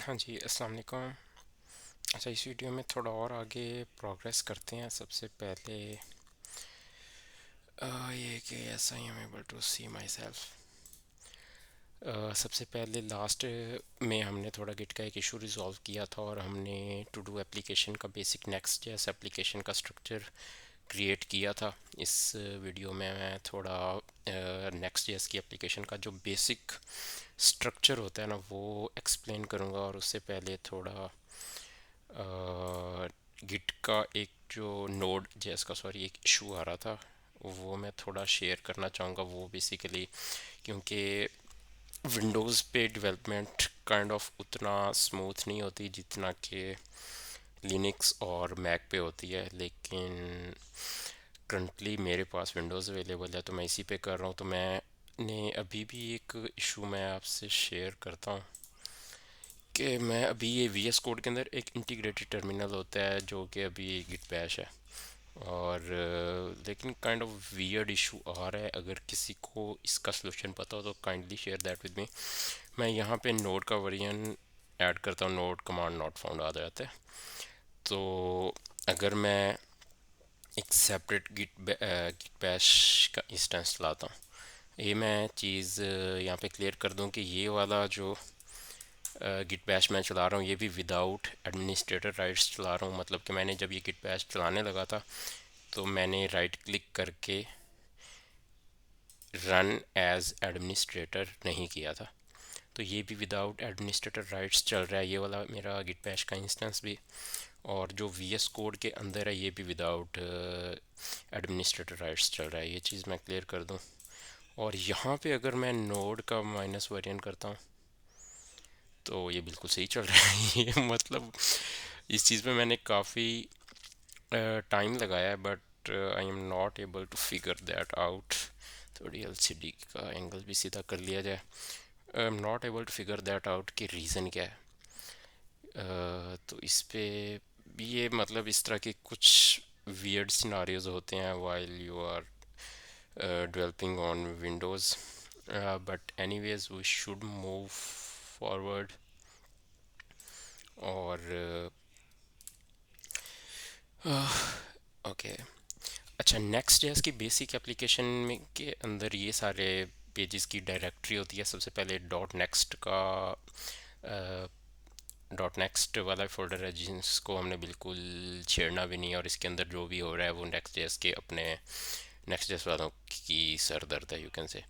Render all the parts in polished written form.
हाँ जी, अस्सलाम वालेकुम। अच्छा, इस वीडियो में थोड़ा और आगे प्रोग्रेस करते हैं। सबसे पहले ये कि yes I am able to see myself. सबसे पहले लास्ट में हमने थोड़ा गिट का एक इशू रिजॉल्व किया था और हमने टू डू एप्लीकेशन का बेसिक नेक्स्ट जेएस एप्लीकेशन का स्ट्रक्चर क्रिएट किया था। इस वीडियो में मैं थोड़ा नेक्स्ट जेएस की एप्लीकेशन का जो बेसिक स्ट्रक्चर होता है ना वो एक्सप्लेन करूँगा। और उससे पहले थोड़ा गिट का एक जो नोड जेएस का एक इशू आ रहा था वो मैं थोड़ा शेयर करना चाहूँगा। वो बेसिकली क्योंकि विंडोज़ पे डेवलपमेंट काइंड ऑफ उतना स्मूथ नहीं होती जितना कि लिनक्स और मैक पे होती है, लेकिन करंटली मेरे पास विंडोज़ अवेलेबल है तो मैं इसी पे कर रहा हूँ। तो मैंने अभी भी एक इशू मैं आपसे शेयर करता हूँ कि मैं अभी ये वीएस कोड के अंदर एक इंटीग्रेटेड टर्मिनल होता है जो कि अभी गिट बैश है। और लेकिन काइंड ऑफ वियर्ड इशू आ रहा है। अगर किसी को इसका सलूशन पता हो तो kindly share that with me. मैं यहाँ पे नोड का वर्जन ऐड करता हूँ, नोड कमांड नॉट फाउंड आ जाता है। तो अगर मैं एक सेपरेट गिट बैश का इंस्टेंस लाता हूँ, ये मैं चीज़ यहाँ पे क्लियर कर दूँ कि ये वाला जो गिट बैश मैं चला रहा हूँ ये भी विदाउट एडमिनिस्ट्रेटर राइट्स चला रहा हूँ। मतलब कि मैंने जब ये गिट बैश चलाने लगा था तो मैंने राइट क्लिक करके रन एज एडमिनिस्ट्रेटर नहीं किया था। तो ये भी विदाउट एडमिनिस्ट्रेटर राइट्स चल रहा है, ये वाला मेरा गिट बैश का इंस्टेंस भी। और जो वीएस कोड के अंदर है ये भी विदाउट एडमिनिस्ट्रेटर राइट्स चल रहा है। ये चीज़ मैं क्लियर कर दूँ। और यहाँ पे अगर मैं नोड का माइनस वेरिएंट करता हूँ तो ये बिल्कुल सही चल रहा है। ये मतलब इस चीज़ में मैंने काफ़ी टाइम लगाया है, but I am not able to figure that out. थोड़ी एलसीडी का एंगल भी सीधा कर लिया जाए। I am not able to figure that out कि रीज़न क्या है। तो इस पे भी ये मतलब इस तरह के कुछ वियर्ड सिनारियोज होते हैं while you are developing on Windows. But anyways we should move forward. और ओके, अच्छा, नेक्स्ट जेएस की बेसिक एप्लीकेशन में के अंदर ये सारे पेजेस की डायरेक्टरी होती है। सबसे पहले डॉट नेक्स्ट का डॉट नेक्स्ट वाला फोल्डर है जिसको हमने बिल्कुल छेड़ना भी नहीं है। और इसके अंदर जो भी हो रहा है वो नेक्स्ट जेएस के अपने नेक्स्ट जेएस वालों की सरदर्द है, यू कैन से।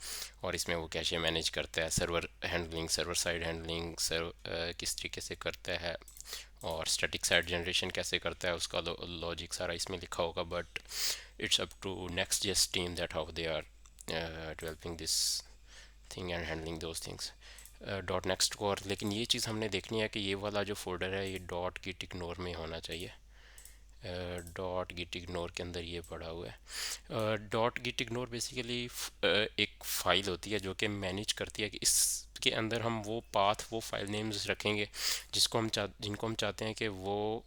और इसमें वो कैसे मैनेज करता है, server handling, server side handling किस तरीके से करता है, और स्टैटिक साइड जनरेशन कैसे करता है, उसका लॉजिक सारा इसमें लिखा होगा। But it's up to next JS team that how they are developing this thing and handling those things dot next को। और लेकिन ये चीज़ हमने देखनी है कि ये वाला जो फोल्डर है ये डॉट गिट इग्नोर में होना चाहिए। डॉट गिट इग्नोर के अंदर ये पड़ा हुआ है। डॉट गिट इग्नोर बेसिकली एक फ़ाइल होती है जो कि मैनेज करती है कि इसके अंदर हम वो पाथ, वो फाइल नेम्स रखेंगे जिनको हम चाहते हैं कि वो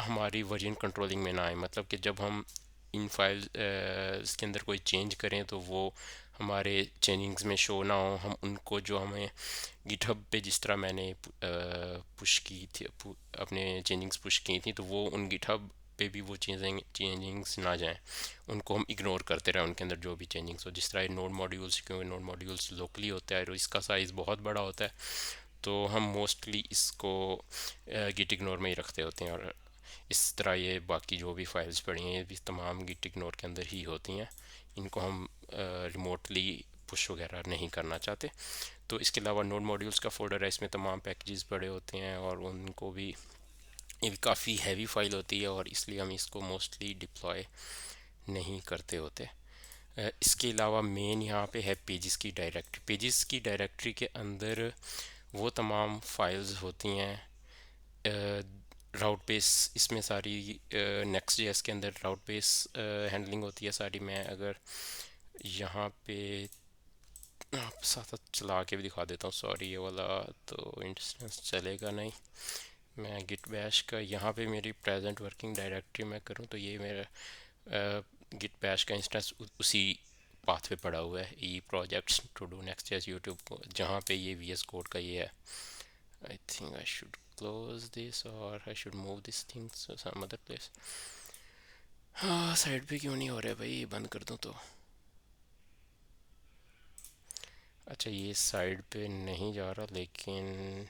हमारी वर्जन कंट्रोलिंग में ना आए। मतलब कि जब हम इन फाइल इसके अंदर कोई चेंज करें तो वो हमारे चेंजिंग्स में शो ना हो। हम उनको जो हमें गिटहब पे जिस तरह मैंने पुश की थी, अपने चेंजिंग्स पुश की थी, तो वो उन गिटहब पे भी वो चेंजिंग्स ना जाएं, उनको हम इग्नोर करते रहें उनके अंदर जो भी चेंजिंग्स हो। जिस तरह नोड मॉड्यूल्स, क्योंकि नोड मॉड्यूल्स लोकली होता है और इसका साइज़ बहुत बड़ा होता है, तो हम मोस्टली इसको गिट इग्नोर में ही रखते होते हैं। और इस तरह ये बाकी जो भी फाइल्स पड़ी हैं ये भी तमाम गिट इग्नोर के अंदर ही होती हैं। इनको हम रिमोटली पुश वगैरह नहीं करना चाहते। तो इसके अलावा नोड मॉड्यूल्स का फोल्डर है, इसमें तमाम पैकेजेस पड़े होते हैं और उनको भी, ये भी काफ़ी हैवी फाइल होती है और इसलिए हम इसको मोस्टली डिप्लॉय नहीं करते होते। इसके अलावा मेन यहाँ पे है पेजेस की डायरेक्टरी। पेजेस की डायरेक्टरी के अंदर वो तमाम फाइल्स होती हैं। राउट बेस इसमें सारी नेक्स्ट जेएस के अंदर राउट बेस हैंडलिंग होती है सारी। मैं अगर यहाँ पे आप साथ साथ चला के भी दिखा देता हूँ, सॉरी ये वाला तो इंस्टेंस चलेगा नहीं। मैं गिट बैश का यहाँ पे मेरी प्रेजेंट वर्किंग डायरेक्टरी में करूँ तो ये मेरा गिट बैश का इंस्टेंस उसी पाथ पे पड़ा हुआ है, E projects to do next JS YouTube को, जहाँ पे ये वीएस कोड का ये है I think I should close this or I should move this thing to some other place. हाँ, साइड पे क्यों नहीं हो रहा भाई, बंद कर दूँ तो? अच्छा, ये साइड पे नहीं जा रहा, लेकिन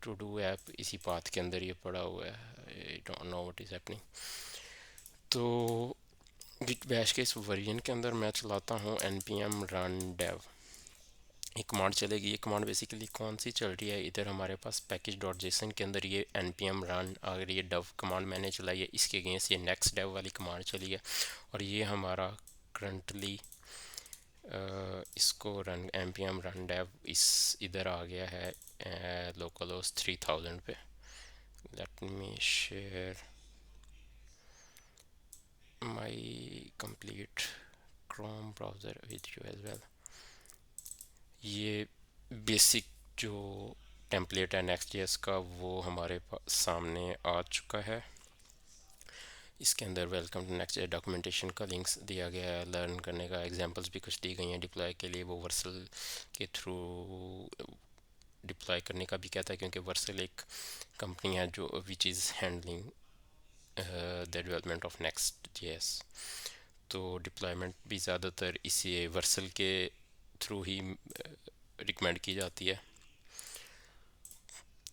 टू डू ऐप इसी पाथ के अंदर ये पड़ा हुआ है। I don't know what is happening. तो गिट बैश के इस वर्जन के अंदर मैं चलाता हूँ npm run dev। ये कमांड चलेगी। ये कमांड बेसिकली कौन सी चल रही है, इधर हमारे पास पैकेज डॉट जेसन के अंदर ये npm run, अगर ये डव कमांड मैंने चलाई है इसके अगेंस्ट ये नेक्स्ट dev वाली कमांड चली है। और ये हमारा करंटली इसको रन npm run dev इस इधर आ गया है लोकल होस्ट 3000 पे। Let me share my complete Chrome browser with you as well. ये बेसिक जो टेम्पलेट है नेक्स्ट जेएस का वो हमारे सामने आ चुका है। इसके अंदर welcome to next JS documentation का लिंक्स दिया गया है, लर्न करने का एग्जांपल्स भी कुछ दी गई हैं। डिप्लॉय के लिए वो वर्सल के थ्रू डिप्लॉय करने का भी कहता है, क्योंकि वर्सल एक कंपनी है जो which is handling the development of next JS. तो डिप्लॉयमेंट भी ज़्यादातर इसी वर्सल के थ्रू ही रिकमेंड की जाती है।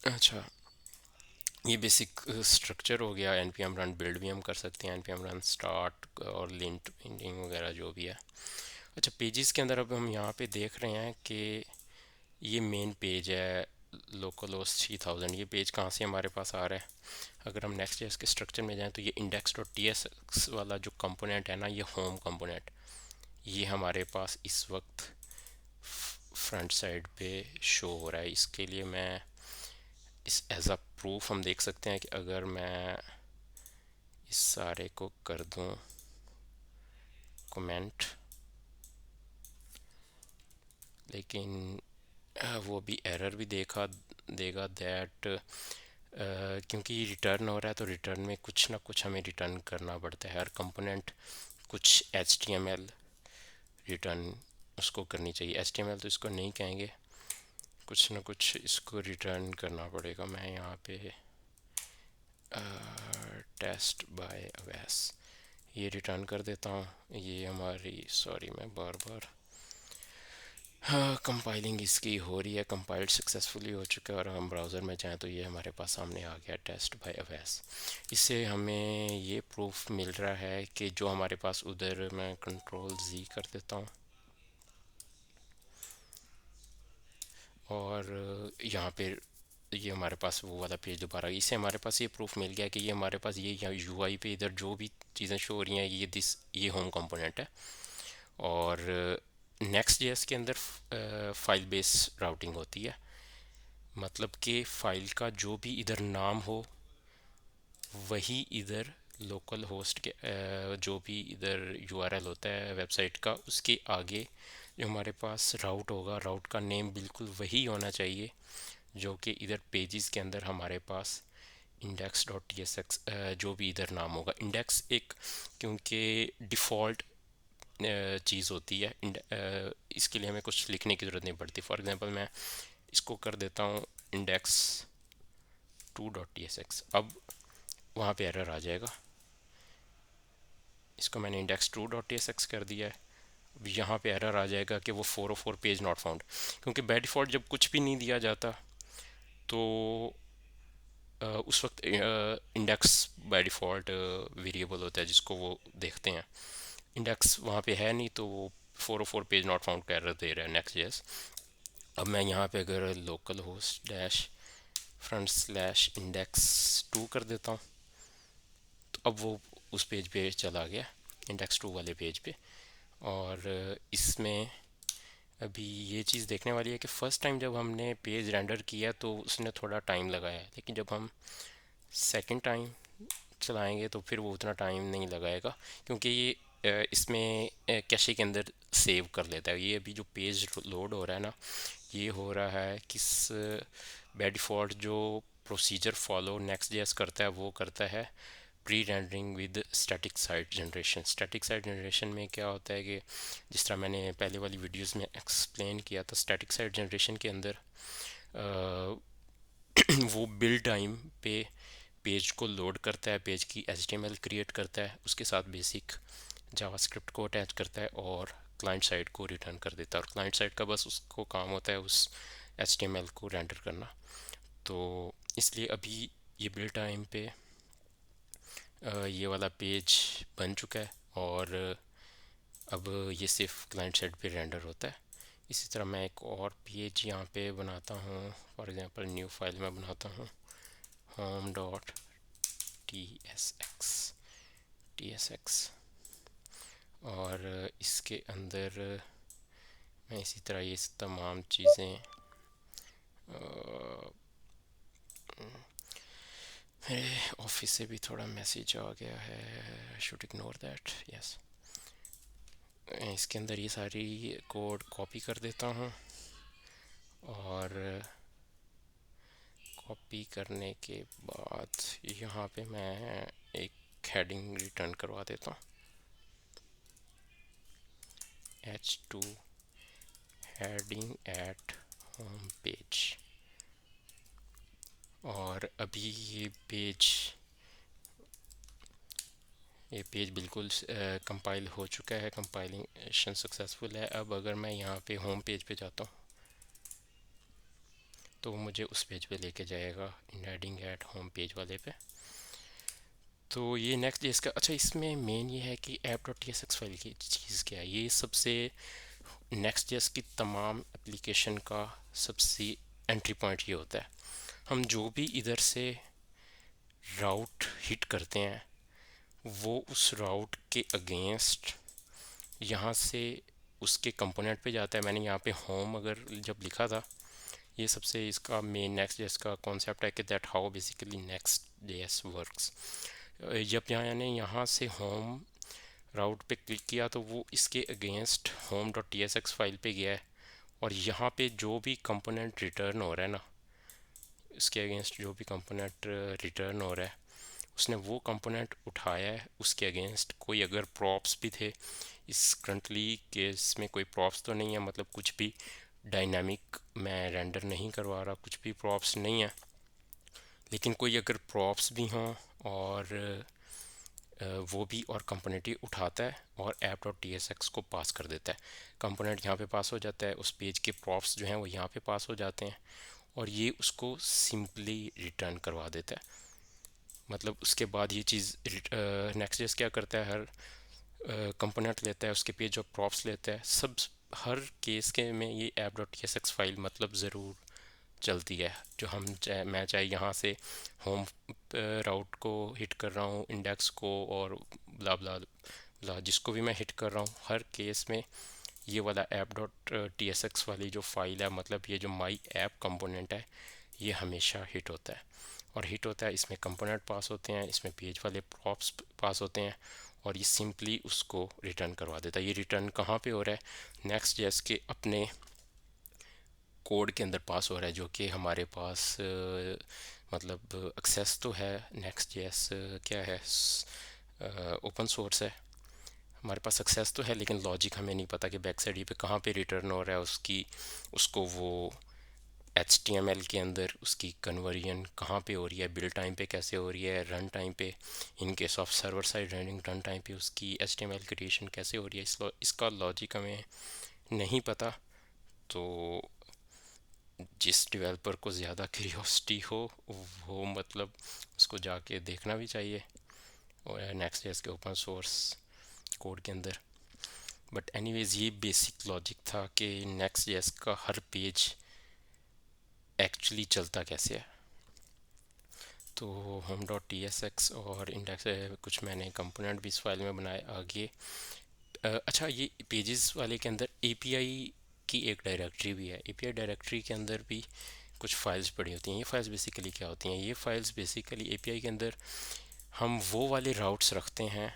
अच्छा, ये बेसिक स्ट्रक्चर हो गया। npm रन बिल्ड भी हम कर सकते हैं, npm रन स्टार्ट और लिंट बिल्डिंग वगैरह जो भी है। अच्छा, पेजेस के अंदर अब हम यहाँ पे देख रहे हैं कि ये मेन पेज है लोकल होस्ट 3000। ये पेज कहाँ से हमारे पास आ रहा है? अगर हम नेक्स्ट जेएस के स्ट्रक्चर में जाएं तो ये index.tsx वाला जो कंपोनेंट है ना, ये होम कंपोनेंट, ये हमारे पास इस वक्त फ्रंट साइड पे शो हो रहा है। इसके लिए मैं इस एज अ प्रूफ हम देख सकते हैं कि अगर मैं इस सारे को कर दूं कमेंट, लेकिन वो भी एरर भी देखा देगा दैट क्योंकि रिटर्न हो रहा है तो रिटर्न में कुछ ना कुछ हमें रिटर्न करना पड़ता है। हर कंपोनेंट कुछ HTML रिटर्न उसको करनी चाहिए। HTML तो इसको नहीं कहेंगे, कुछ ना कुछ इसको रिटर्न करना पड़ेगा। मैं यहाँ पे टेस्ट बाय अवैस ये रिटर्न कर देता हूँ। ये हमारी, सॉरी मैं बार बार, हाँ, कंपाइलिंग इसकी हो रही है। कंपाइल्ड सक्सेसफुली हो चुका है और हम ब्राउज़र में जाएं तो ये हमारे पास सामने आ गया टेस्ट बाय अवैस। इससे हमें ये प्रूफ मिल रहा है कि जो हमारे पास उधर, मैं कंट्रोल Z कर देता हूँ और यहाँ पे ये हमारे पास वो वाला पेज दोबारा, इससे हमारे पास ये प्रूफ मिल गया कि ये हमारे पास ये UI पे इधर जो भी चीज़ें शो हो रही हैं ये होम कंपोनेंट है। और नेक्स्ट जेएस के अंदर फाइल बेस राउटिंग होती है, मतलब कि फ़ाइल का जो भी इधर नाम हो वही इधर लोकल होस्ट के जो भी इधर URL होता है वेबसाइट का, उसके आगे जो हमारे पास राउट होगा, राउट का नेम बिल्कुल वही होना चाहिए जो कि इधर पेजेस के अंदर हमारे पास index.tsx जो भी इधर नाम होगा। इंडेक्स एक क्योंकि डिफ़ॉल्ट चीज़ होती है, इसके लिए हमें कुछ लिखने की ज़रूरत नहीं पड़ती। फॉर एग्जांपल मैं इसको कर देता हूँ index2.tsx, अब वहाँ पे एरर आ जाएगा। इसको मैंने index2.tsx कर दिया है, यहाँ पे एरर आ जाएगा कि वो 404 पेज नॉट फाउंड, क्योंकि बाय डिफ़ॉल्ट जब कुछ भी नहीं दिया जाता तो उस वक्त इंडेक्स बाय डिफ़ॉल्ट वेरिएबल होता है जिसको वो देखते हैं। इंडेक्स वहाँ पे है नहीं तो वो 404 पेज नॉट फाउंड का एरर दे रहा है नेक्स्ट जेएस। अब मैं यहाँ पे अगर local host dash front slash index2 कर देता हूँ तो अब वो उस पेज पे चला गया, index2 वाले पेज पे। और इसमें अभी ये चीज़ देखने वाली है कि फ़र्स्ट टाइम जब हमने पेज रेंडर किया तो उसने थोड़ा टाइम लगाया, लेकिन जब हम सेकंड टाइम चलाएंगे तो फिर वो उतना टाइम नहीं लगाएगा, क्योंकि ये इसमें कैशे के अंदर सेव कर लेता है। ये अभी जो पेज लोड हो रहा है ना, ये हो रहा है किस बाय डिफ़ॉल्ट जो प्रोसीजर फॉलो नेक्स्ट जेएस करता है वो करता है pre rendering with static site generation. Static site generation में क्या होता है कि जिस तरह मैंने पहले वाली वीडियोस में एक्सप्लेन किया था, स्टैटिक साइट जनरेशन के अंदर वो बिल्ड टाइम पे पेज को लोड करता है, पेज की HTML क्रिएट करता है, उसके साथ बेसिक जावास्क्रिप्ट को अटैच करता है और क्लाइंट साइड को रिटर्न कर देता है। और क्लाइंट साइड का बस उसको काम होता है उस HTML को रेंडर करना। तो इसलिए अभी ये बिल्ड टाइम पे ये वाला पेज बन चुका है और अब ये सिर्फ क्लाइंट साइड पे रेंडर होता है। इसी तरह मैं एक और पेज यहाँ पे बनाता हूँ। फॉर एग्जांपल न्यू फाइल में बनाता हूँ home dot T S x, और इसके अंदर मैं इसी तरह ये तमाम चीज़ें मेरे ऑफिस से भी थोड़ा मैसेज आ गया है, शुड इग्नोर दैट, यस। इसके अंदर ये सारी कोड कॉपी कर देता हूँ और कॉपी करने के बाद यहाँ पे मैं एक हेडिंग रिटर्न करवा देता हूँ, H2 heading at home page. और अभी ये पेज बिल्कुल कंपाइल हो चुका है, कंपाइलेशन सक्सेसफुल है। अब अगर मैं यहाँ पे होम पेज पे जाता हूँ तो वो मुझे उस पेज पे लेके जाएगा, इन हेडिंग एट होम पेज वाले पे। तो ये नेक्स्ट डे इसका, अच्छा इसमें मेन ये है कि app dot T S x file की चीज़ क्या है। ये सबसे नेक्स्ट जेएस की तमाम एप्लीकेशन का सबसे एंट्री पॉइंट ये होता है। हम जो भी इधर से राउट हिट करते हैं वो उस राउट के अगेंस्ट यहाँ से उसके कंपोनेंट पे जाता है। मैंने यहाँ पे होम अगर जब लिखा था, ये सबसे इसका मेन नेक्स्ट जेएस का कॉन्सेप्ट है कि that how basically next JS works. जब यहाँ से होम राउट पे क्लिक किया तो वो इसके against whom dot T S x file पे गया है और यहाँ पे जो भी कंपोनेंट रिटर्न हो रहा है ना, इसके अगेंस्ट जो भी कंपोनेंट रिटर्न हो रहा है उसने वो कंपोनेंट उठाया है। उसके अगेंस्ट कोई अगर प्रॉप्स भी थे, इस करंटली केस में कोई प्रॉप्स तो नहीं है, मतलब कुछ भी डायनामिक मैं रेंडर नहीं करवा रहा, कुछ भी प्रॉप्स नहीं है। लेकिन कोई अगर प्रॉप्स भी हों और वो भी और कंपोनेंट ही उठाता है और app dot T S x को पास कर देता है। कंपोनेंट यहाँ पे पास हो जाता है, उस पेज के प्रॉप्स जो हैं वो यहाँ पे पास हो जाते हैं और ये उसको सिंपली रिटर्न करवा देता है। मतलब उसके बाद ये चीज़ नेक्स्ट जेस क्या करता है, हर कंपोनेंट लेता है, उसके पेज और प्रॉप्स लेता है, सब हर केस के में ये app dot T S x file मतलब ज़रूर चलती है। जो मैं चाहे यहाँ से होम राउट को हिट कर रहा हूँ, इंडेक्स को और ब्ला ब्ला ब्ला, जिसको भी मैं हिट कर रहा हूँ, हर केस में ये वाला app dot T S x वाली जो फाइल है, मतलब ये जो माई ऐप कंपोनेंट है, ये हमेशा हिट होता है। और हिट होता है, इसमें कंपोनेंट पास होते हैं, इसमें पेज वाले प्रॉप्स पास होते हैं और ये सिंपली उसको रिटर्न करवा देता है। ये रिटर्न कहाँ पे हो रहा है, नेक्स्ट जेएस के अपने कोड के अंदर पास हो रहा है, जो कि हमारे पास मतलब एक्सेस तो है। नेक्स्ट जेएस क्या है, ओपन सोर्स है, हमारे पास सक्सेस तो है, लेकिन लॉजिक हमें नहीं पता कि बैक साइड पे कहाँ पे रिटर्न हो रहा है उसको वो HTML के अंदर उसकी कन्वर्जन कहाँ पे हो रही है, बिल्ड टाइम पे कैसे हो रही है, रन टाइम पे, in case of server side running run time पे उसकी HTML क्रिएशन कैसे हो रही है, इसका लॉजिक हमें नहीं पता। तो जिस डेवलपर को ज़्यादा क्यूरियोसिटी हो वो मतलब उसको जाके देखना भी चाहिए और नेक्स्ट जेएस के ओपन सोर्स कोड के अंदर। बट एनीवेज ये बेसिक लॉजिक था कि नेक्स्ट जेएस का हर पेज एक्चुअली चलता कैसे है। तो home dot T S x और इंडेक्स कुछ मैंने कंपोनेंट भी इस फाइल में बनाए आगे। अच्छा, ये पेजेस वाले के अंदर एपीआई की एक डायरेक्टरी भी है। एपीआई डायरेक्टरी के अंदर भी कुछ फाइल्स पड़ी होती हैं। ये फाइल्स बेसिकली क्या होती हैं, ये फाइल्स बेसिकली एपीआई के अंदर हम वो वाले राउट्स रखते हैं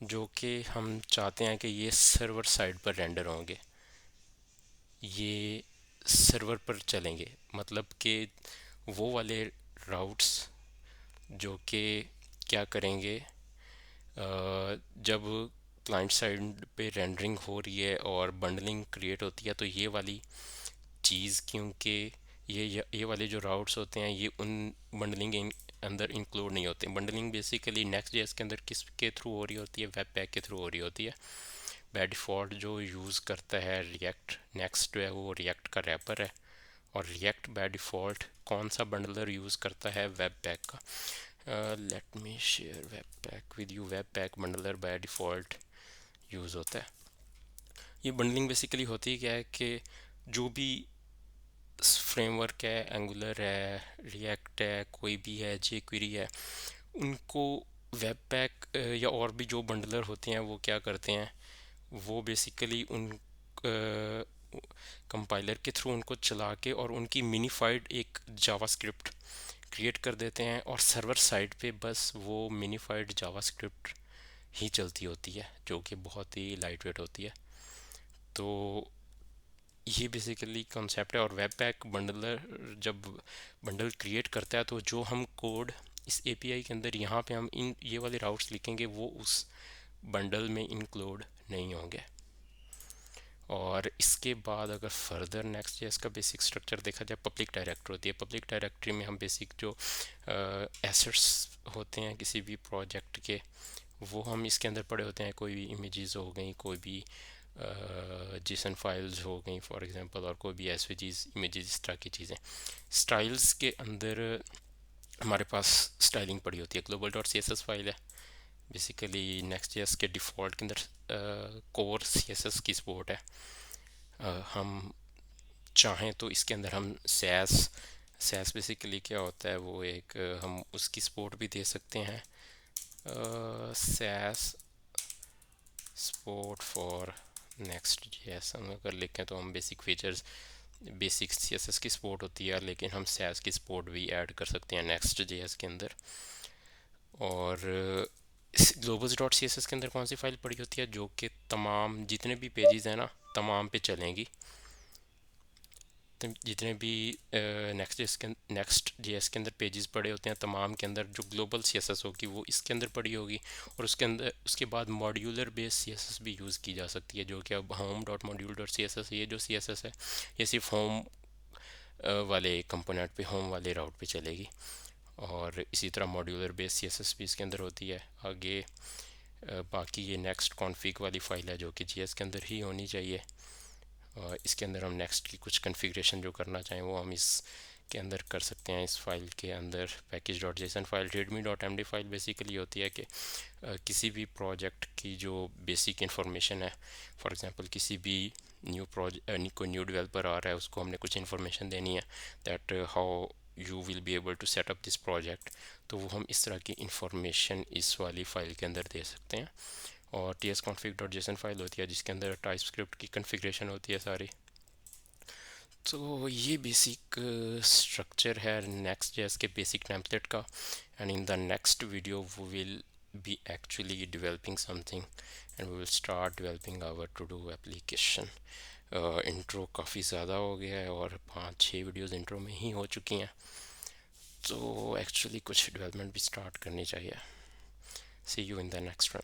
जो कि हम चाहते हैं कि ये सर्वर साइड पर रेंडर होंगे, ये सर्वर पर चलेंगे। मतलब कि वो वाले राउट्स जो कि क्या करेंगे, जब क्लाइंट साइड पे रेंडरिंग हो रही है और बंडलिंग क्रिएट होती है तो ये वाली चीज़ क्योंकि ये वाले जो राउट्स होते हैं ये उन बंडलिंग अंदर इंक्लूड नहीं होते। बंडलिंग बेसिकली नेक्स्ट जेएस के अंदर किस के थ्रू हो रही होती है, वेब पैक के थ्रू हो रही होती है। बाय डिफ़ॉल्ट जो यूज़ करता है रिएक्ट, नेक्स्ट जो है वो रिएक्ट का रैपर है, और रिएक्ट बाय डिफ़ॉल्ट कौन सा बंडलर यूज़ करता है, वेब पैक का। Late me share web pack with you. Web pack bundler by default use होता है। ये बंडलिंग बेसिकली होती है क्या है कि जो भी फ्रेमवर्क है, एंगुलर है, रिएक्ट है, कोई भी है, जे क्वेरी है, उनको वेब पैक या और भी जो बंडलर होते हैं वो क्या करते हैं, वो बेसिकली उन कंपाइलर के थ्रू उनको चला के और उनकी मिनीफाइड एक जावास्क्रिप्ट क्रिएट कर देते हैं, और सर्वर साइड पे बस वो मिनीफाइड जावास्क्रिप्ट ही चलती होती है, जो कि बहुत ही लाइट वेट होती है। तो ये बेसिकली कॉन्सेप्ट है। और वेब पैक बंडलर जब बंडल क्रिएट करता है तो जो हम कोड इस एपीआई के अंदर यहाँ पे हम इन ये वाले राउट्स लिखेंगे वो उस बंडल में इंक्लूड नहीं होंगे। और इसके बाद अगर फर्दर नेक्स्ट जेएस का बेसिक स्ट्रक्चर देखा जाए, पब्लिक डायरेक्टरी होती है। पब्लिक डायरेक्टरी में हम बेसिक जो एसेट्स होते हैं किसी भी प्रोजेक्ट के, वो हम इसके अंदर पड़े होते हैं। कोई भी इमेजेस हो गई, कोई भी जेसन फाइल्स हो गई फॉर एग्जांपल, और कोई भी एसवीजीज इमेजेस, इस तरह की चीज़ें। स्टाइल्स के अंदर हमारे पास स्टाइलिंग पड़ी होती है। Global dot C S S file है बेसिकली नेक्स्ट जेएस के डिफ़ॉल्ट के अंदर कोर सी एस एस की सपोर्ट है। हम चाहें तो इसके अंदर हम सैस बेसिकली क्या होता है, वो एक हम उसकी सपोर्ट भी दे सकते हैं। Sass support for next JS हम अगर लिखें तो हम बेसिक फीचर्स, बेसिक सीएसएस की सपोर्ट होती है, लेकिन हम सैस की सपोर्ट भी ऐड कर सकते हैं नेक्स्ट जेएस के अंदर। और globals dot C S S के अंदर कौन सी फाइल पड़ी होती है, जो कि तमाम जितने भी पेजेस हैं ना तमाम पे चलेंगी। जितने भी नेक्स्ट जेएस के अंदर पेजेस पड़े होते हैं तमाम के अंदर जो ग्लोबल सीएसएस होगी वो इसके अंदर पड़ी होगी। और उसके अंदर उसके बाद मॉड्यूलर बेस्ड सीएसएस भी यूज़ की जा सकती है, जो कि अब home dot module dot C S S, ये जो सीएसएस है ये सिर्फ होम वाले कंपोनेंट पे, होम वाले राउट पे चलेगी। और इसी तरह मॉड्यूलर बेस्ड सीएसएस भी इसके अंदर होती है। आगे बाकी ये नेक्स्ट कॉन्फ़िग वाली फ़ाइल है जो कि जीएस के अंदर ही होनी चाहिए। इसके अंदर हम नेक्स्ट की कुछ कन्फिग्रेशन जो करना चाहें वो हम इस के अंदर कर सकते हैं। इस फाइल के अंदर package dot JSON file, readme dot M D file basically होती है कि किसी भी प्रोजेक्ट की जो बेसिक इन्फॉर्मेशन है, फॉर एग्जांपल किसी भी कोई न्यू डेवलपर आ रहा है उसको हमने कुछ इन्फॉर्मेशन देनी है, that how you will be able to set up this project, तो वो हम इस तरह की इंफॉर्मेशन इस वाली फ़ाइल के अंदर दे सकते हैं। और T S config dot JSON file होती है जिसके अंदर टाइप स्क्रिप्ट की कन्फिग्रेशन होती है सारी। तो ये बेसिक स्ट्रक्चर है नेक्स्ट जेएस के बेसिक टेम्पलेट का। And in the next video we will be actually developing something and we will start developing our to do application. Intro काफ़ी ज़्यादा हो गया है और 5-6 वीडियोस इंट्रो में ही हो चुकी हैं, तो एक्चुअली कुछ डेवलपमेंट भी स्टार्ट करनी चाहिए। See you in the next one.